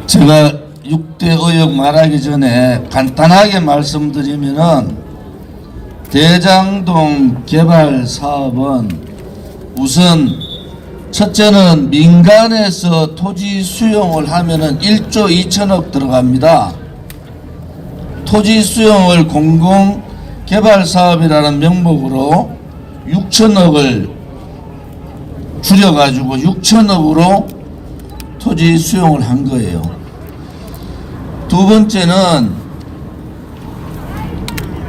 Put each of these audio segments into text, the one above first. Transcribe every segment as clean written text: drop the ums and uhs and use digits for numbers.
제가 6대 의혹 말하기 전에 간단하게 말씀드리면은 대장동 개발 사업은 우선 첫째는 민간에서 토지 수용을 하면은 1조 2천억 들어갑니다. 토지 수용을 공공 개발 사업이라는 명목으로 6천억을 줄여가지고 6천억으로 토지 수용을 한 거예요. 두 번째는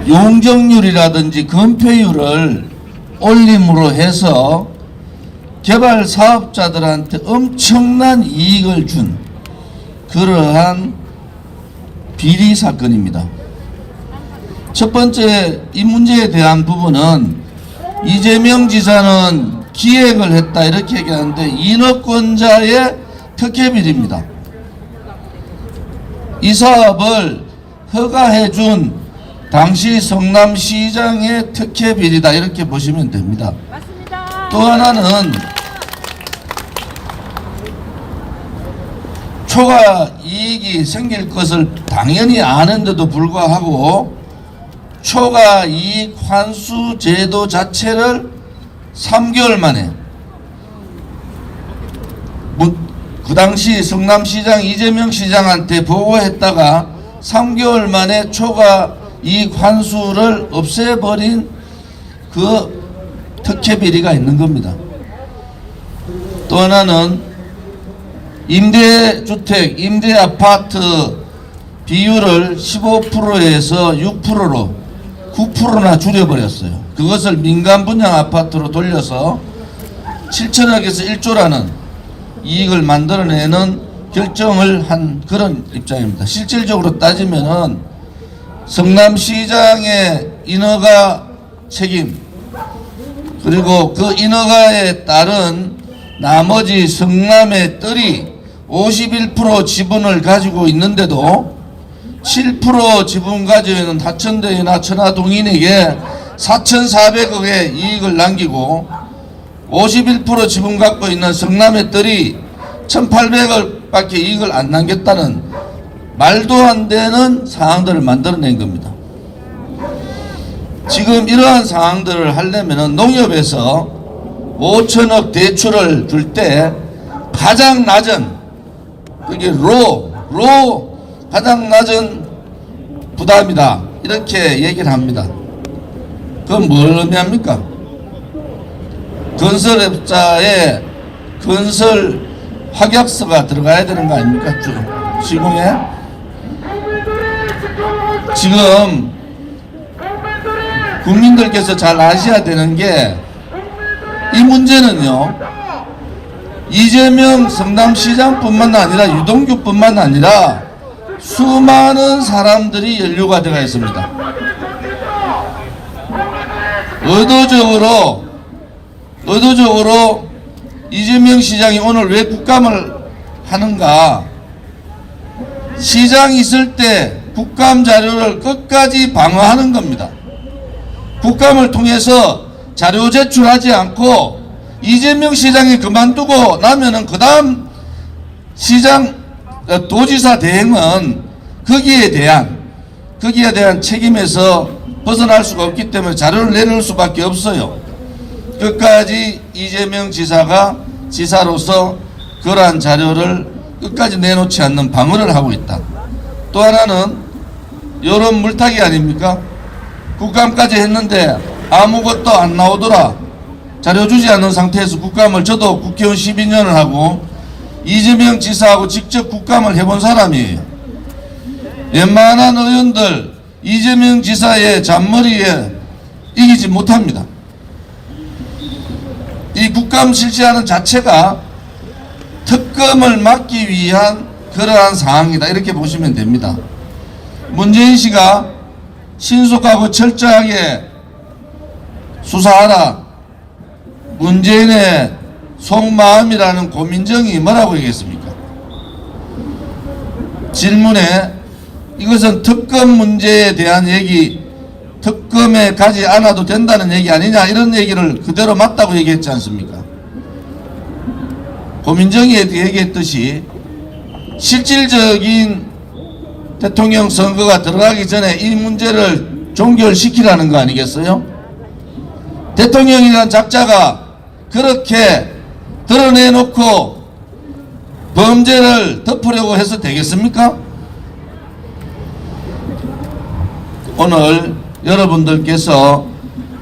용적률이라든지 건폐율을 올림으로 해서 개발 사업자들한테 엄청난 이익을 준 그러한 비리 사건입니다. 첫 번째 이 문제에 대한 부분은 이재명 지사는 기획을 했다 이렇게 얘기하는데 인허권자의 특혜비리입니다. 이 사업을 허가해 준 당시 성남시장의 특혜비리다 이렇게 보시면 됩니다. 맞습니다. 또 하나는 초과 이익이 생길 것을 당연히 아는데도 불구하고 초과 이익 환수 제도 자체를 3개월 만에 그 당시 성남시장 이재명 시장한테 보고했다가 3개월 만에 초과 이익 환수를 없애버린 그 특혜비리가 있는 겁니다. 또 하나는 임대주택, 임대아파트 비율을 15%에서 6%로 9%나 줄여버렸어요. 그것을 민간 분양 아파트로 돌려서 7천억에서 1조라는 이익을 만들어내는 결정을 한 그런 입장입니다. 실질적으로 따지면은 성남시장의 인허가 책임 그리고 그 인허가에 따른 나머지 성남의 뜰이 51% 지분을 가지고 있는데도 7% 지분 가지고 있는 하천대유나 천하동인에게 4,400억의 이익을 남기고 51% 지분 갖고 있는 성남의 뜰이 1,800억 밖에 이익을 안 남겼다는 말도 안 되는 상황들을 만들어낸 겁니다. 지금 이러한 상황들을 하려면 농협에서 5천억 대출을 줄 때 가장 낮은 그게 가장 낮은 부담이다 이렇게 얘기를 합니다. 그건 뭘 의미합니까? 건설업자의 건설 확약서가 들어가야 되는 거 아닙니까? 시공에 지금 국민들께서 잘 아셔야 되는 게 이 문제는요 이재명 성남시장뿐만 아니라 유동규뿐만 아니라 수많은 사람들이 연루가 되어 있습니다. 의도적으로 이재명 시장이 오늘 왜 국감을 하는가? 시장 있을 때 국감 자료를 끝까지 방어하는 겁니다. 국감을 통해서 자료 제출하지 않고 이재명 시장이 그만두고 나면은 그 다음 시장 도지사 대행은 거기에 대한 책임에서 벗어날 수가 없기 때문에 자료를 내놓을 수밖에 없어요. 끝까지 이재명 지사가 지사로서 그러한 자료를 끝까지 내놓지 않는 방어를 하고 있다. 또 하나는 여론 물타기 아닙니까? 국감까지 했는데 아무것도 안 나오더라. 자료 주지 않는 상태에서 국감을 저도 국회의원 12년을 하고 이재명 지사하고 직접 국감을 해본 사람이에요. 웬만한 의원들 이재명 지사의 잔머리에 이기지 못합니다. 이 국감 실시하는 자체가 특검을 막기 위한 그러한 상황이다 이렇게 보시면 됩니다. 문재인 씨가 신속하고 철저하게 수사하라. 문재인의 속마음이라는 고민정이 뭐라고 얘기했습니까? 질문에 이것은 특검 문제에 대한 얘기, 특검에 가지 않아도 된다는 얘기 아니냐 이런 얘기를 그대로 맞다고 얘기했지 않습니까? 고민정이 얘기했듯이 실질적인 대통령 선거가 들어가기 전에 이 문제를 종결시키라는 거 아니겠어요? 대통령이라는 작자가 그렇게 드러내놓고 범죄를 덮으려고 해서 되겠습니까? 오늘 여러분들께서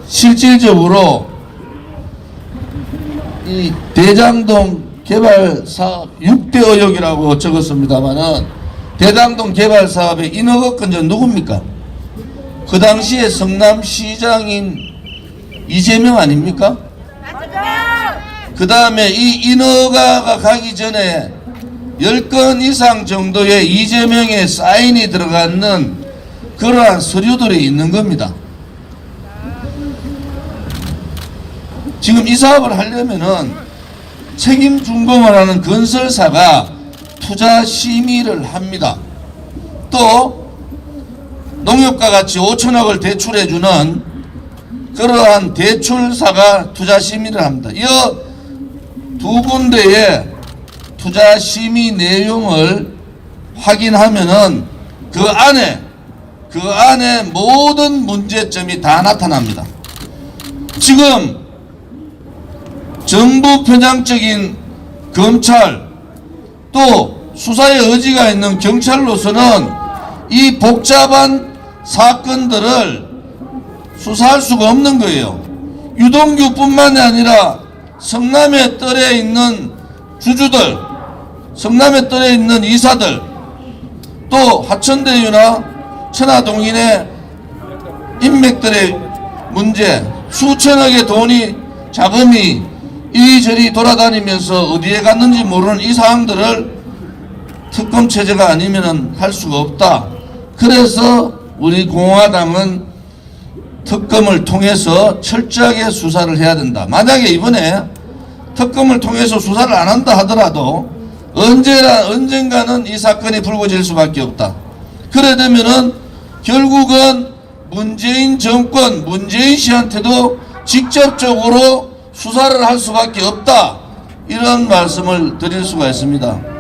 실질적으로 이 대장동 개발 사업 6대 의혹이라고 적었습니다만은 대장동 개발 사업의 인허가 건전 누굽니까? 그 당시에 성남시장인 이재명 아닙니까? 그 다음에 이 인허가가 가기 전에 10건 이상 정도의 이재명의 사인이 들어가는 그러한 서류들이 있는 겁니다. 지금 이 사업을 하려면은 책임 준공을 하는 건설사가 투자 심의를 합니다. 또 농협과 같이 5천억을 대출해주는 그러한 대출사가 투자 심의를 합니다. 이 두 군데의 투자 심의 내용을 확인하면은 그 안에 모든 문제점이 다 나타납니다. 지금 정부 편향적인 검찰 또 수사의 의지가 있는 경찰로서는 이 복잡한 사건들을 수사할 수가 없는 거예요. 유동규뿐만이 아니라 성남에 떨에 있는 주주들, 성남에 떨에 있는 이사들, 또 하천대유나 천하동인의 인맥들의 문제, 수천억의 돈이 자금이 이리저리 돌아다니면서 어디에 갔는지 모르는 이 사항들을 특검 체제가 아니면 할 수가 없다. 그래서 우리 공화당은 특검을 통해서 철저하게 수사를 해야 된다. 만약에 이번에 특검을 통해서 수사를 안 한다 하더라도 언젠가는 이 사건이 불거질 수밖에 없다. 그래 되면은 결국은 문재인 정권, 문재인 씨한테도 직접적으로 수사를 할 수밖에 없다. 이런 말씀을 드릴 수가 있습니다.